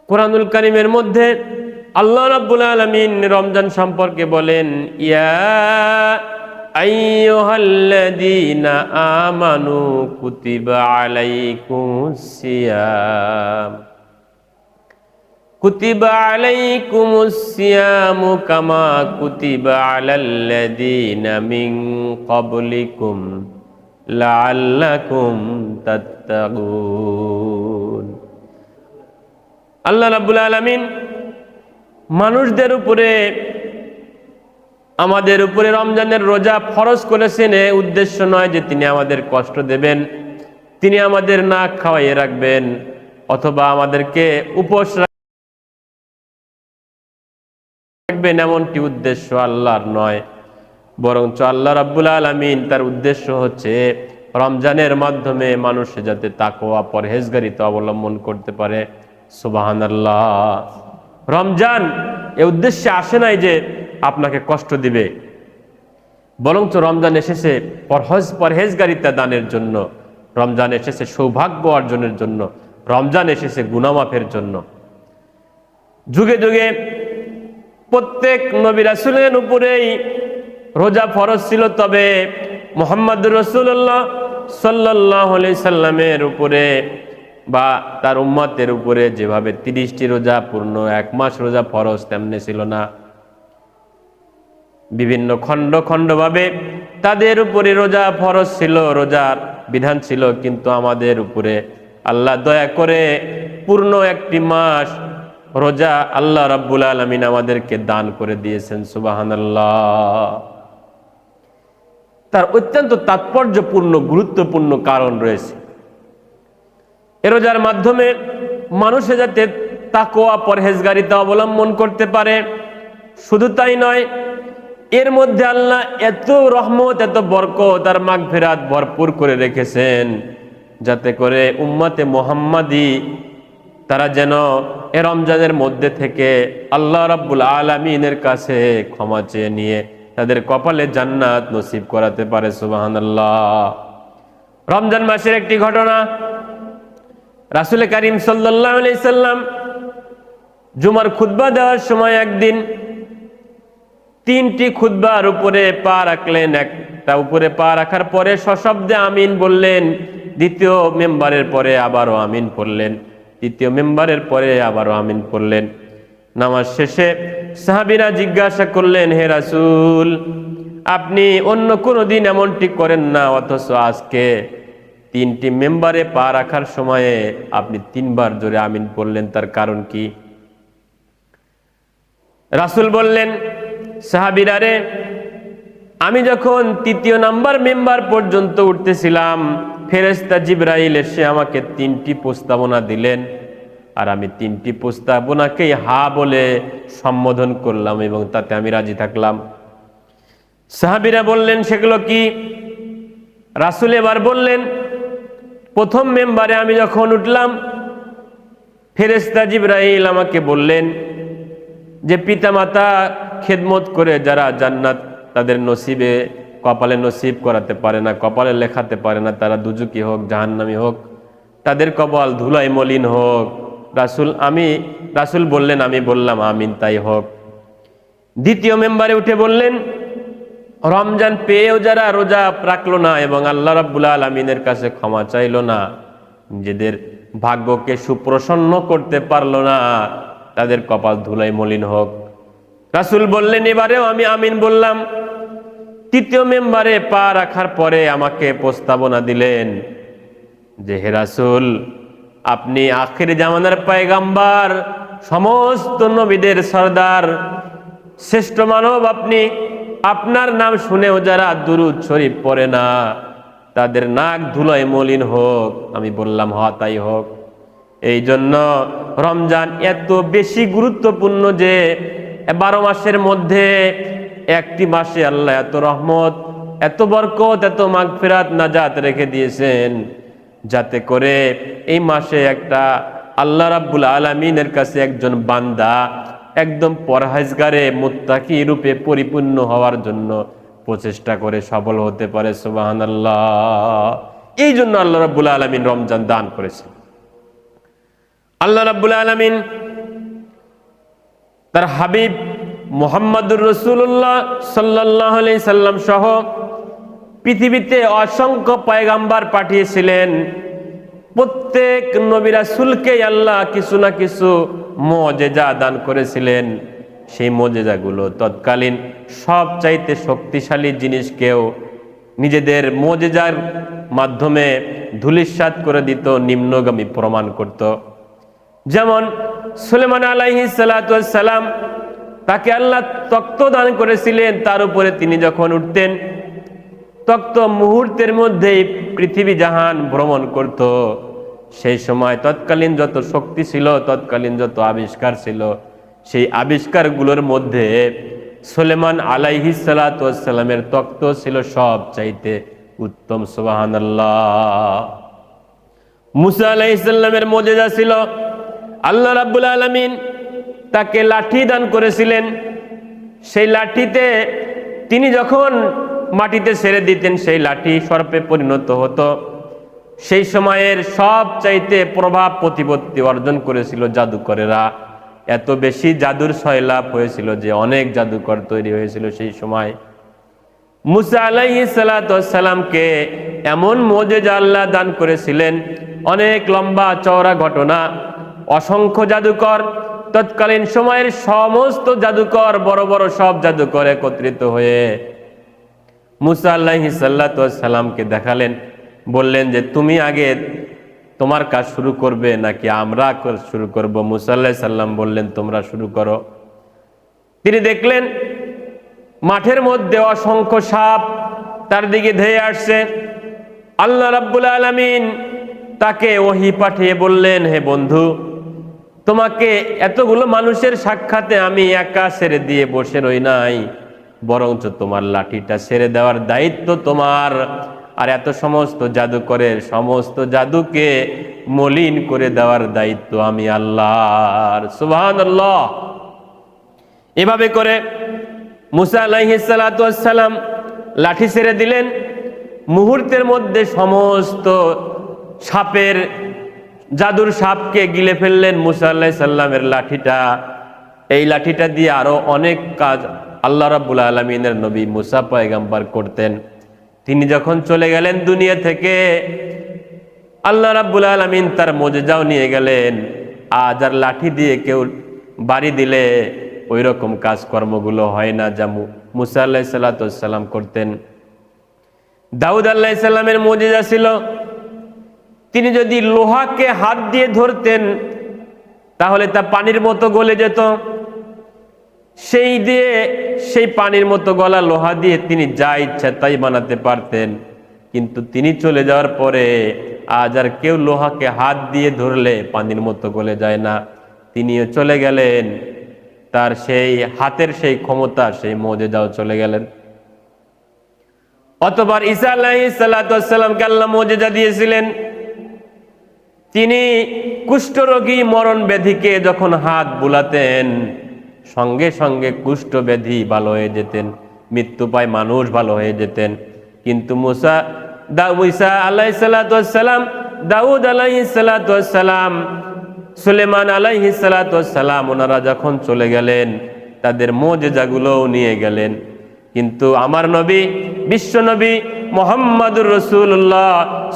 কুরআনুল কারীমের মধ্যে আল্লাহ রাব্বুল আলামিন রমজান সম্পর্কে বলেন, ইয়া আইয়ুহাল্লাযীনা আমানু কুতিবা আলাইকুমুস সিয়াম কুতিবা আলাইকুমুস সিয়ামু কামা কুতিবা আলাল্লাযীনা মিন ক্বাবলিকুম লাআল্লাকুম তাত্তাকুন। আল্লাহ রাব্বুল আলামিন মানুষদের উপরে, আমাদের উপরে রমজানের রোজা ফরজ করেছেন। এ উদ্দেশ্য নয় যে তিনি আমাদের কষ্ট দেবেন, তিনি আমাদের না খাওয়াইয়ে রাখবেন অথবা আমাদেরকে উপোস রাখবেন, এমনটি উদ্দেশ্য আল্লাহর নয়। বরঞ্চ আল্লাহ রাব্বুল আলামিন তার উদ্দেশ্য হচ্ছে রমজানের মাধ্যমে মানুষ যাতে তাকওয়া পরহেজগারিতা অবলম্বন করতে পারে। সুবহানাল্লাহ। রমজান এ উদ্দেশ্যে আসে নাই যে আপনাকে কষ্ট দিবে, বরঞ্চ রমজান এসেছে পরহেজগারিতা দানের জন্য, রমজান এসেছে সৌভাগ্য অর্জনের জন্য, রমজান এসেছে গুনাহ মাফের জন্য। যুগে যুগে প্রত্যেক নবী রাসূলের উপরেই রোজা ফরজ ছিল, তবে মুহাম্মদুর রাসূলুল্লাহ সাল্লাল্লাহু আলাইহি সাল্লামের উপরে বা তার উম্মতের উপরে যেভাবে 30টি রোজা পূর্ণ 1 মাস রোজা ফরজ, তেমনি ছিল না। বিভিন্ন খণ্ড খণ্ডভাবে তাদের উপরে রোজা ফরজ ছিল, রোজার বিধান ছিল, কিন্তু আমাদের উপরে আল্লাহ দয়া করে পূর্ণ 1টি মাস রোজা আল্লাহ রাব্বুল আলামিন আমাদেরকে দান করে দিয়েছেন। সুবহানাল্লাহ। তার অত্যন্ত তাৎপর্যপূর্ণ গুরুত্বপূর্ণ কারণ রয়েছে। এ রোজার মাধ্যমে মানুষে যাতে তাকওয়া পরহেজগারিতা অবলম্বন করতে পারে, শুধু তাই নয়, এর মধ্যে আল্লাহ এত রহমত, এত বরকত আর মাগফিরাত ভরপুর করে রেখেছেন, যাতে করে উম্মতে মুহাম্মাদি তারা যেন এ রমজানের মধ্যে থেকে আল্লাহ রাব্বুল আলামিনের কাছে ক্ষমা চেয়ে নিয়ে তাদের কপালে জান্নাত নসিব করাতে পারে। সুবহানাল্লাহ। রমজান মাসের একটি ঘটনা, রাসূল কারীম সাল্লাল্লাহু আলাইহি সাল্লাম জুমার খুতবা দেওয়ার সময় একদিন 3টি খুতবার উপরে পা রাখলেন। একটা উপরে পা রাখার পরে সশব্দে আমিন বললেন, দ্বিতীয় মেম্বারের পরে আবারও আমিন পড়লেন, তৃতীয় মেম্বারের পরে আবারও আমিন পড়লেন। নামাজ শেষে সাহাবীরা জিজ্ঞাসা করলেন, হে রাসূল, আপনি অন্য কোনো দিন এমনটি করেন না, অথচ আজকে 3টি মেম্বারে পা রাখার সময়ে আপনি 3বার জোরে আমিন পড়লেন, তার কারণ কি? রাসূল বললেন, সাহাবীরা রে, আমি যখন 3য় নাম্বার মেম্বার পর্যন্ত উঠতেছিলাম, ফেরেশতা জিবরাইল এসে আমাকে 3টি প্রস্তাবনা দিলেন, আর আমি 3টি প্রস্তাবনাকেই হা বলে সম্বোধন করলাম এবং তাতে আমি রাজি থাকলাম। সাহাবীরা বললেন, সেগুলো কি? রাসূল এবার বললেন, প্রথম মেম্বারে আমি যখন উঠলাম, ফেরেশতা জিবরাইল আমাকে বললেন যে পিতামাতা খেদমত করে যারা জান্নাত তাদের নসিবে কপালে নসিব করাতে পারে না, কপালে লেখাতে পারে না, তারা দুজকি হোক জাহান্নামী হোক, তাদের কপাল ধুলায় মলিন হোক। রাসূল বললেন, আমি বললাম আমিন, তাই হোক। দ্বিতীয় মেম্বারে উঠে বললেন, রমজান পেয়েও যারা রোজা রাখলো না এবং আল্লাহ রাব্বুল আলামিনের কাছে ক্ষমা চাইলো না, নিজেদের ভাগ্যকে সুপ্রসন্ন করতে পারলো না, তাদের কপাল ধুলায় মলিন হোক। রাসূল বললেন, এবারেও আমি আমিন বললাম। তৃতীয় মেম্বারে পা রাখার পরে আমাকে প্রস্তাবনা দিলেন যে, হে রাসূল, আপনি আখির জামানার পয়গম্বর, সমস্ত নবীদের সরদার, শ্রেষ্ঠ মানব আপনি, আপনার নাম শুনেও যারা দুরূদ শরীফ পড়ে না, তাদের নাক ধুলায় মলিন হোক। আমি বললাম, হ, তাই হোক। এই জন্য রমজান এত বেশি গুরুত্বপূর্ণ যে 12 মাসের মধ্যে 1টি মাসে আল্লাহ এত রহমত, এত বরকত, এত মাগফিরাত, নাজাত রেখে দিয়েছেন, যাতে করে এই মাসে একটা আল্লাহ রাব্বুল আলামিনের কাছে একজন বান্দা একদম পরহেজগারে মুত্তাকি রূপে পরিপূর্ণ হওয়ার জন্য প্রচেষ্টা করে সফল হতে পারে। সুবহানাল্লাহ। এই জন্য আল্লাহ রাব্বুল আলামিন রমজান দান করেছেন। আল্লাহ রাব্বুল আলামিন তার হাবিব মুহাম্মাদুর রাসূলুল্লাহ সাল্লাল্লাহু আলাইহি সাল্লাম সহ পৃথিবীতে অসংখ্য পয়গাম্বার পাঠিয়েছিলেন। প্রত্যেক নবী রাসূলকে আল্লাহ কিছু না কিছু মুজিজা দান করেছিলেন। সেই মুজিজাগুলো তৎকালীন সবচাইতে শক্তিশালী জিনিসকেও নিজেদের মুজিজার মাধ্যমে ধূলিসাৎ করে দিত, নিম্নগামী প্রমাণ করত। যেমন সুলেমান আলাইহিস সালাতু ওয়াস সালাম, তাকে আল্লাহ তখ্ত দান করেছিলেন। তার উপরে তিনি যখন উঠতেন, তখ্ত মুহূর্তের মধ্যেই পৃথিবী জাহান ভ্রমণ করত। সেই সময় তৎকালীন যত শক্তি ছিল, তৎকালীন যত আবিষ্কার ছিল, সেই আবিষ্কারগুলোর মধ্যে সুলেমান আলাইহিস সালাতু ওয়াস সালামের তখ্ত ছিল সবচাইতে উত্তম। সুবহানাল্লাহ। মুসা আলাইহিস সালামের মুজিজা ছিল আল্লাহ রাব্বুল আলামিন তাকে লাঠি দান করেছিলেন। সেই লাঠিতে তিনি যখন মাটিতে ছেড়ে দিতেন, সেই লাঠি সর্পে পরিণত হতো। সেই সময়ের সবচাইতে প্রভাব প্রতিপত্তি অর্জন করেছিল জাদুকরেরা। এত বেশি জাদুর সয়লাভ হয়েছিল যে অনেক জাদুকর তৈরি হয়েছিল সেই সময়। মুসা আলাইহিস সালাতু ওয়াস সালামকে এমন মুজিজা আল্লাহ দান করেছিলেন, অনেক লম্বা চওড়া ঘটনা। অসংখ্য জাদুকর, তৎকালীন সময়ের সমস্ত জাদুকর, বড় বড় সব জাদুকর একত্রিত হয়ে মুসা আলাইহিস সালাতু ওয়াস সালামকে দেখালেন। বললেন যে তুমি আগে তোমার কাজ শুরু করবে নাকি আমরা শুরু করব? মুসা আলাইহিস সালাম বললেন তোমরা শুরু করো। তিনি দেখলেন মাঠের মধ্যে অসংখ্য সাপ তার দিকে ধেয়ে আসছে। আল্লাহ রাব্বুল আলামিন তাকে ওহী পাঠিয়ে বললেন, হে বন্ধু, তোমাকে এতগুলো মানুষের সাক্ষাতে আমি একা ছেড়ে দিয়ে বসে রই নাই, বরঞ্চ তোমার লাঠিটা ছেড়ে দেওয়ার দায়িত্ব তোমার। আর এত সমস্ত জাদুকরের সমস্ত জাদুকে মলিন করে দেওয়ার দায়িত্ব আমি আল্লাহর। সুবহানাল্লাহ। এভাবে করে মুসা আলাইহিস সালাতু ওয়াস সালাম লাঠি ছেড়ে দিলেন। মুহূর্তের মধ্যে সমস্ত সাপের, জাদুর সাপকে গিলে ফেললেন মুসা আলাইহিস সালামের লাঠিটা। এই লাঠিটা দিয়ে আরো অনেক কাজ আল্লাহ রাব্বুল আলামিনের নবী মুসা পয়গম্বর করতেন। তিনি যখন চলে গেলেন দুনিয়া থেকে, আল্লাহ রাব্বুল আলামিন তার মুজিজাও নিয়ে গেলেন। আজ আর লাঠি দিয়ে কেউ বাড়ি দিলে ওই রকম কাজকর্মগুলো হয় না যা মুসা আলাইহিস সালাতু ওয়াস সালাম করতেন। দাউদ আলাইহিস সালামের মুজিজা ছিল তিনি যদি লোহাকে হাত দিয়ে ধরতেন তাহলে তা পানির মতো গলে যেত। সেই পানির মতো গলা লোহা দিয়ে তিনি যা ইচ্ছা তাই বানাতে পারতেন। কিন্তু তিনি চলে যাওয়ার পরে আজ আর কেউ লোহাকে হাত দিয়ে ধরলে পানির মতো গলে যায় না। তিনিও চলে গেলেন, তার সেই হাতের সেই ক্ষমতা, সেই মুজিজাও চলে গেলেন। অতঃপর ঈসা আলাইহিস সালাতু ওয়াস সালামকে আল্লাহ মুজিজা দিয়েছিলেন। তিনি কুষ্ঠরোগী মরণ ব্যাধিকে যখন হাত বুলাতেন, সঙ্গে সঙ্গে কুষ্ঠ ব্যাধি ভালো হয়ে যেতেন, মৃত্যু পায় মানুষ ভালো হয়ে যেতেন। কিন্তু ঈসা আলাইহিস সালাতু ওয়াস সালাম, দাউদ আলাইহিস সালাতু ওয়াস সালাম, সুলেমান আলাইহিস সালাতু ওয়াস সালাম, ওনারা যখন চলে গেলেন তাদের মুজিজাগুলোও নিয়ে গেলেন। কিন্তু আমার নবী, বিশ্ব নবী মুহাম্মাদুর রাসূলুল্লাহ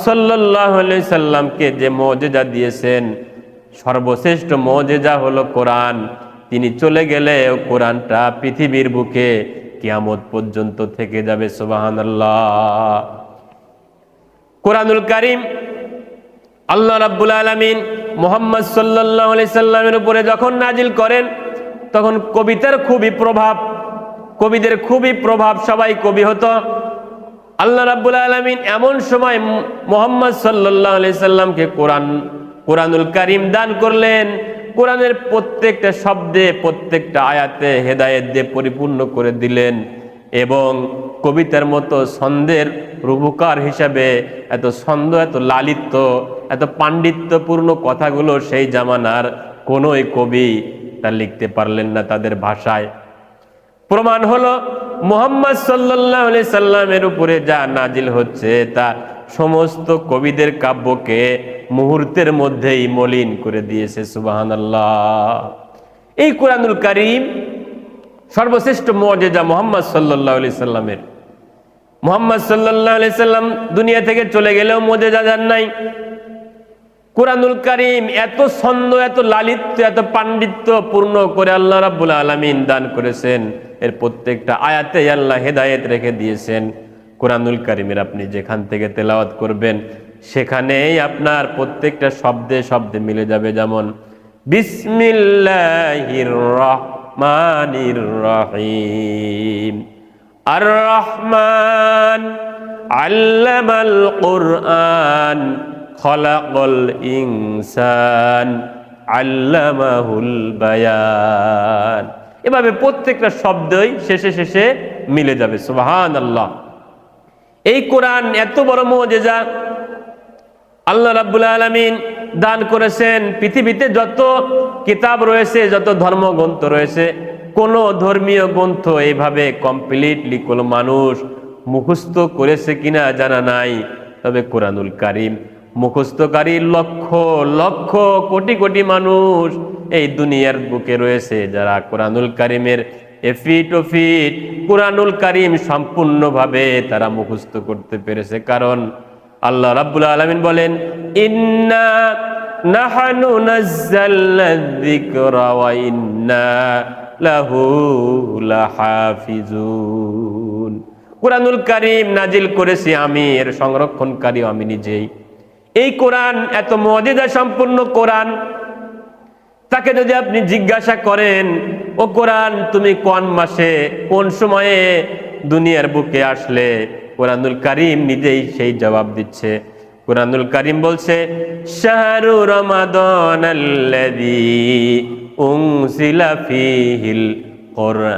সাল্লাল্লাহু আলাইহি সাল্লামকে যে মুজিজা দিয়েছেন, সর্বশ্রেষ্ঠ মুজিজা হলো কোরআন। তিনি চলে গেলে কোরআনটা পৃথিবীর বুকে কিয়ামত পর্যন্ত থেকে যাবে। সুবহানাল্লাহ। কোরআনুল কারীম আল্লাহ রাব্বুল আলামিন মুহাম্মদ সাল্লাল্লাহু আলাইহি সাল্লামের উপরে যখন নাজিল করেন তখন কবিদের খুবই প্রভাব, সবাই কবি হতো। আল্লাহ রাব্বুল আলামিন এমন সময় মুহাম্মদ সাল্লাল্লাহু আলাইহি সাল্লামকে কোরআনুল কারীম দান করলেন। কোরআনের প্রত্যেকটা শব্দে, প্রত্যেকটা আয়াতে হেদায়েত দিয়ে পরিপূর্ণ করে দিলেন। এবং কবিতার মতো ছন্দের রূপকার হিসাবে এত ছন্দ, এত লালিত্য, এত পাণ্ডিত্যপূর্ণ কথাগুলো সেই জামানার কোনোই কবি তা লিখতে পারলেন না তাদের ভাষায়। প্রমাণ হলো মুহাম্মদ সাল্লাল্লাহু আলাইহি সাল্লামের উপরে যা নাজিল হচ্ছে তা সমস্ত কবিদের কাব্যকে মুহূর্তের মধ্যেই মলিন করে দিয়েছে। সুবহানাল্লাহ। এই কোরআনুল কারীম সর্বশ্রেষ্ঠ মুজিজা মুহাম্মদ সাল্লাল্লাহু আলাইহি সাল্লামের। মুহাম্মদ সাল্লাল্লাহু আলাইহি সাল্লাম দুনিয়া থেকে চলে গেলেও মুজিজা যান নাই। কোরআনুল কারীম এত ছন্দ, এত লালিত্য, এত পাণ্ডিত্য পূর্ণ করে আল্লাহ রাব্বুল আলামিন দান করেছেন। এর প্রত্যেকটা আয়াতে আল্লাহ হেদায়েত রেখে দিয়েছেন। কোরআনুল কারীমের আপনি যেখান থেকে তেলাওয়াত করবেন সেখানেই আপনার প্রত্যেকটা শব্দে শব্দে মিলে যাবে। যেমন বিসমিল্লাহির রহমানির রহিম, আর রহমান আল্লামাল কুরআন খলাকাল ইনসান আল্লামাহুল বায়ান। এভাবে প্রত্যেকটা শব্দই শেষে শেষে মিলে যাবে। সুবহানাল্লাহ। এই কোরআন এত বড় মুজিজা আল্লাহ রাব্বুল আলামিন দান করেছেন। পৃথিবীতে যত কিতাব রয়েছে, যত ধর্মগ্রন্থ রয়েছে, কোন ধর্মীয় গ্রন্থ এইভাবে কমপ্লিটলি কোনো মানুষ মুখস্থ করেছে কিনা জানা নাই। তবে কোরআনুল কারীম মুখস্থকারী লক্ষ লক্ষ কোটি কোটি মানুষ এই দুনিয়ার বুকে রয়েছে, যারা কোরআনুল কারীমের এফিট ওফিট কোরআনুল কারীম সম্পূর্ণভাবে তারা মুখস্থ করতে পেরেছে। কারণ আল্লাহ রাব্বুল আলামিন বলেন, ইন্না নাহনু নাযালনা যিকরা ওয়া ইন্না লাহু লাহাফিজুন। কোরআনুল কারীম নাজিল করেছি আমি, এর সংরক্ষণকারী আমি নিজেই। এই কোরআন এত মুজিজা সম্পূর্ণ কোরআন, তাকে যদি আপনি জিজ্ঞাসা করেন, ও কোরআন তুমি কোন মাসে কোন সময়ে দুনিয়ার বুকে আসলে, কোরআনুল কারীম নিজেই সেই জবাব দিচ্ছে। কোরআনুল কারীম বলছে, শাহরু রমাদানাল্লাযী উনজিলা ফীহিল কোরআন।